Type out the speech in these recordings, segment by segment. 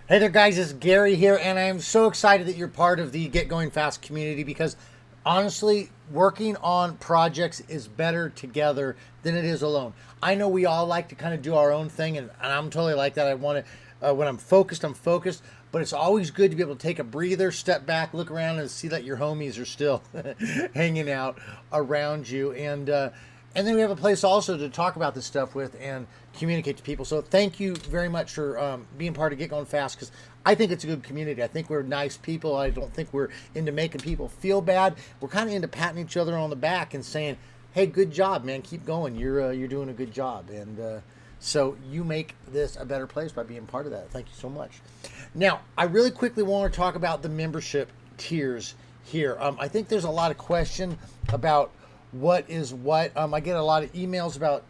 Hey there, guys. It's Gary here, and I'm so excited that you're part of the Get Going Fast community because honestly, working on projects is better together than it is alone. I know we all like to kind of do our own thing, and I'm totally like that. I want to, when I'm focused, but it's always good to be able to take a breather, step back, look around, and see that your homies are still hanging out around you. And then we have a place also to talk about this stuff with and communicate to people. So thank you very much for being part of Get Going Fast because I think it's a good community. I think we're nice people. I don't think we're into making people feel bad. We're kind of into patting each other on the back and saying, "Hey, good job, man. Keep going. You're doing a good job." And so you make this a better place by being part of that. Thank you so much. Now, I really quickly want to talk about the membership tiers here. I think there's a lot of question about what is what. I get a lot of emails about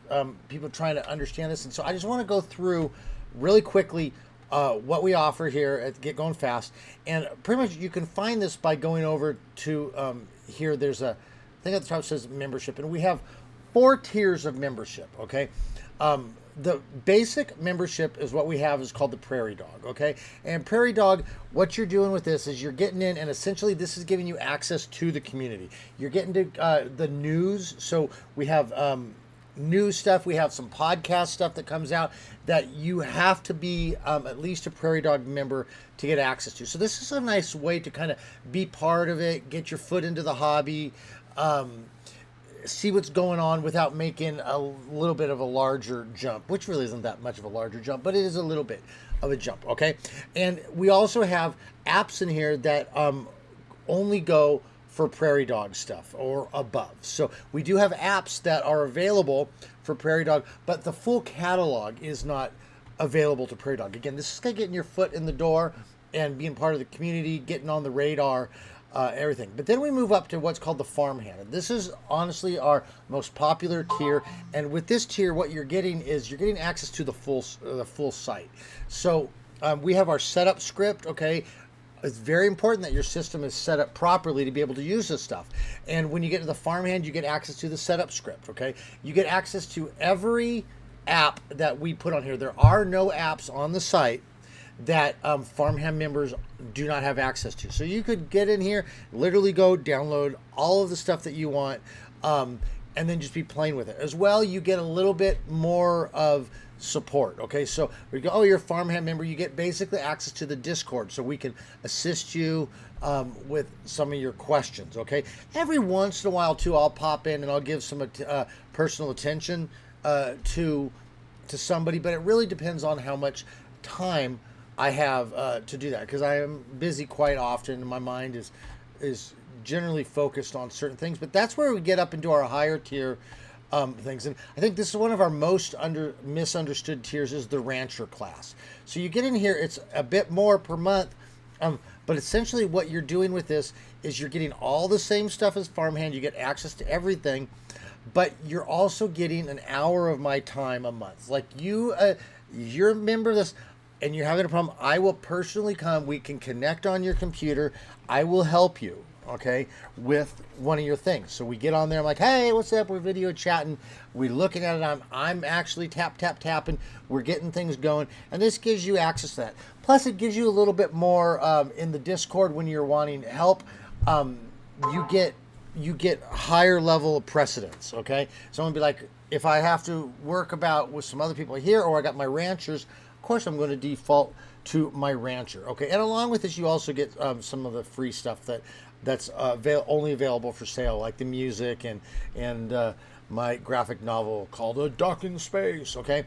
people trying to understand this. And so I just want to go through really quickly what we offer here at Get Going Fast. And pretty much you can find this by going over to here. There's a thing at the top that says membership. And we have 4 tiers of membership, okay? The basic membership is what we have is called the Prairie Dog, okay? And Prairie Dog, what you're doing with this is you're getting in, and essentially this is giving you access to the community. You're getting to the news, so we have news stuff, we have some podcast stuff that comes out that you have to be at least a Prairie Dog member to get access to. So this is a nice way to kind of be part of it, get your foot into the hobby, see what's going on without making a little bit of a larger jump, which really isn't that much of a larger jump, but it is a little bit of a jump, okay? And we also have apps in here that only go for Prairie Dog stuff or above. So we do have apps that are available for Prairie Dog, but the full catalog is not available to Prairie Dog. Again, this is kind of getting your foot in the door and being part of the community, getting on the radar, everything. But then we move up to what's called the Farmhand. And this is honestly our most popular tier. And with this tier, what you're getting is you're getting access to the full site. So we have our setup script. Okay, it's very important that your system is set up properly to be able to use this stuff. And when you get to the Farmhand, you get access to the setup script. Okay, you get access to every app that we put on here. There are no apps on the site that Farmhand members do not have access to. So you could get in here, literally go download all of the stuff that you want, and then just be playing with it. As well, you get a little bit more of support. Okay, so we go, oh, you're a Farmhand member, you get basically access to the Discord, so we can assist you with some of your questions. Okay, every once in a while too, I'll pop in and I'll give some personal attention to somebody, but it really depends on how much time I have to do that, because I am busy quite often and my mind is generally focused on certain things. But that's where we get up into our higher tier things. And I think this is one of our most misunderstood tiers is the Rancher class. So you get in here, it's a bit more per month, but essentially what you're doing with this is you're getting all the same stuff as Farmhand. You get access to everything, but you're also getting an hour of my time a month. Like you're a member of this, and you're having a problem, I will personally come. We can connect on your computer. I will help you, okay, with one of your things. So we get on there. I'm like, hey, what's up? We're video chatting. We're looking at it. I'm actually tapping. We're getting things going. And this gives you access to that. Plus, it gives you a little bit more in the Discord when you're wanting help. You get higher level of precedence, okay? So I'm going to be like, if I have to work with some other people here, or I got my ranchers, course I'm going to default to my rancher. Okay, and along with this you also get some of the free stuff that's only available for sale, like the music and my graphic novel called A Duck in Space. Okay,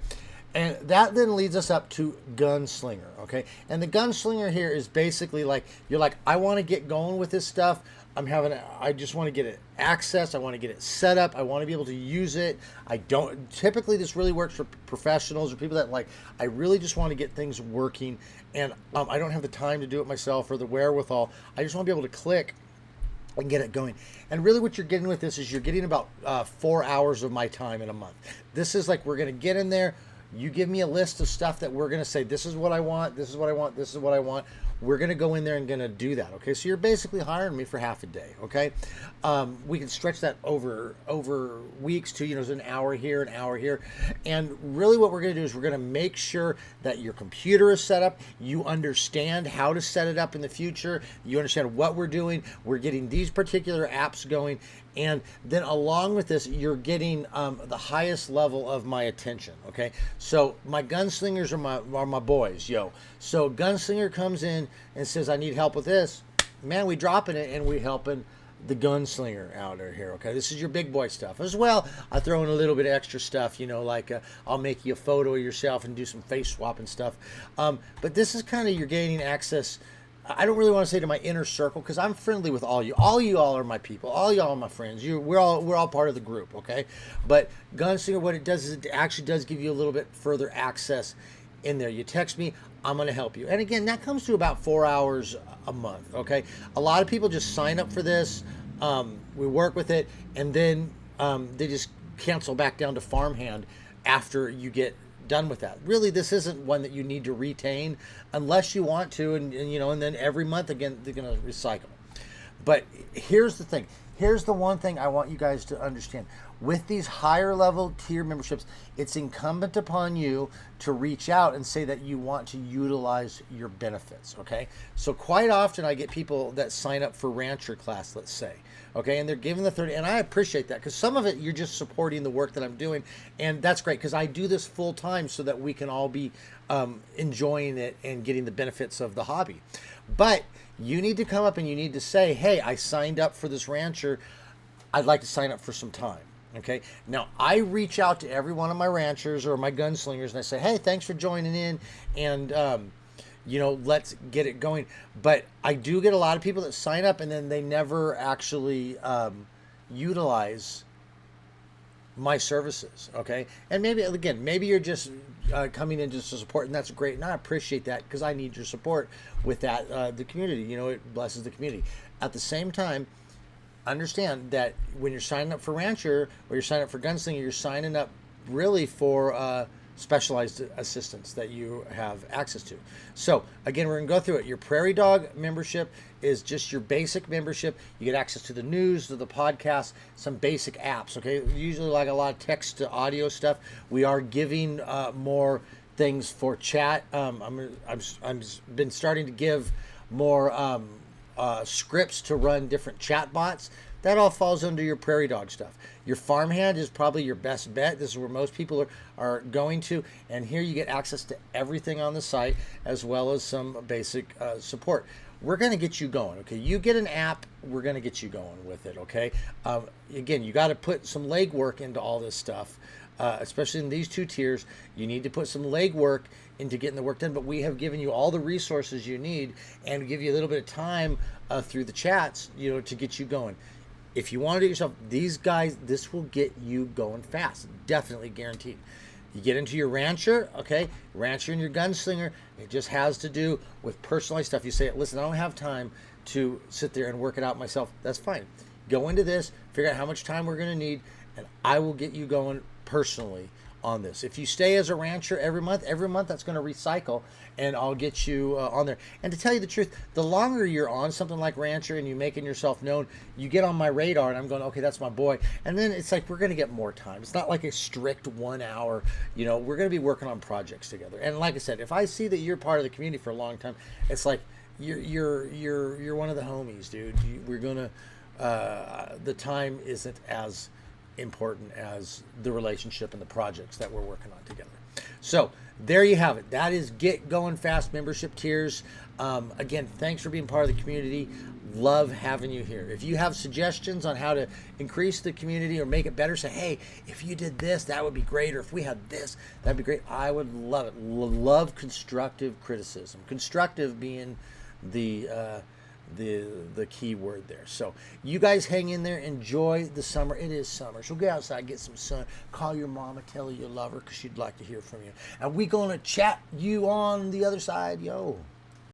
and that then leads us up to Gunslinger. Okay, and the Gunslinger here is basically like you're like, I want to get going with this stuff. I just want to get it access. I want to get it set up. I want to be able to use it. Typically this really works for professionals or people that like, I really just want to get things working, and I don't have the time to do it myself or the wherewithal. I just want to be able to click and get it going. And really what you're getting with this is you're getting about 4 hours of my time in a month. This is like, we're going to get in there. You give me a list of stuff that we're going to say, this is what I want, this is what I want, this is what I want. we're going to go in there and going to do that. Okay, so you're basically hiring me for half a day. Okay, we can stretch that over weeks to, it's an hour here, an hour here, and really what we're going to do is we're going to make sure that your computer is set up. You understand how to set it up in the future. You understand what we're doing. We're getting these particular apps going. And then along with this, you're getting the highest level of my attention, okay? So my gunslingers are my boys, yo. So gunslinger comes in and says, I need help with this. Man, we dropping it and we helping the gunslinger out here, okay? This is your big boy stuff. As well, I throw in a little bit of extra stuff, like I'll make you a photo of yourself and do some face swap and stuff. But this is kind of, you're gaining access. I don't really want to say to my inner circle, because I'm friendly with all you. All y'all are my people. All y'all are my friends. We're all part of the group, okay? But Gunslinger, what it does is it actually does give you a little bit further access in there. You text me, I'm going to help you. And again, that comes to about 4 hours a month, okay? A lot of people just sign up for this. We work with it, and then they just cancel back down to Farmhand after you get done with that. Really, this isn't one that you need to retain unless you want to, and then every month again they're going to recycle. But here's the thing. Here's the one thing I want you guys to understand. With these higher level tier memberships, it's incumbent upon you to reach out and say that you want to utilize your benefits, okay? So quite often I get people that sign up for Rancher class, let's say, okay, and they're given the 30, and I appreciate that, because some of it you're just supporting the work that I'm doing, and that's great, because I do this full time so that we can all be enjoying it and getting the benefits of the hobby. But you need to come up and you need to say, hey, I signed up for this Rancher. I'd like to sign up for some time. Okay. Now I reach out to every one of my ranchers or my gunslingers and I say, hey, thanks for joining in, and let's get it going. But I do get a lot of people that sign up and then they never actually utilize my services. Okay. And maybe you're just coming in just to support, and that's great. And I appreciate that, because I need your support with that. The community, it blesses the community. At the same time, understand that when you're signing up for Rancher or you're signing up for Gunslinger, you're signing up really for specialized assistance that you have access to. So again, we're going to go through it. Your Prairie Dog membership is just your basic membership. You get access to the news, to the podcast, some basic apps, okay? Usually like a lot of text to audio stuff. We are giving more things for chat. I've been starting to give more scripts to run different chat bots. That all falls under your Prairie Dog stuff. Your Farmhand is probably your best bet. This is where most people are going to. And here you get access to everything on the site, as well as some basic support. We're going to get you going, okay? You get an app, we're going to get you going with it, okay? Again, you got to put some legwork into all this stuff, especially in these two tiers. You need to put some legwork into getting the work done, but we have given you all the resources you need and give you a little bit of time through the chats, to get you going. If you want to do it yourself, these guys, this will get you going fast, definitely guaranteed. You get into your Rancher, okay? Rancher and your Gunslinger, it just has to do with personalized stuff. You say, listen, I don't have time to sit there and work it out myself. That's fine. Go into this, figure out how much time we're going to need, and I will get you going personally on this. If you stay as a Rancher every month that's going to recycle, and I'll get you on there. And to tell you the truth, the longer you're on something like Rancher and you're making yourself known, you get on my radar and I'm going, okay, that's my boy. And then it's like, we're going to get more time. It's not like a strict 1 hour, we're going to be working on projects together. And like I said, if I see that you're part of the community for a long time, it's like, you're one of the homies, dude. We're going to, the time isn't as important as the relationship and the projects that we're working on together. So there you have it. That is Get Going Fast membership tiers. Again, thanks for being part of the community. Love having you here. If you have suggestions on how to increase the community or make it better, say, hey, if you did this, that would be great. Or if we had this, that'd be great. I would love it. Love constructive criticism. Constructive being the key word there. So you guys hang in there, enjoy the summer. It is summer, so get outside, get some sun, call your mama, tell her you love her, because she'd like to hear from you, and we gonna chat you on the other side. Yo.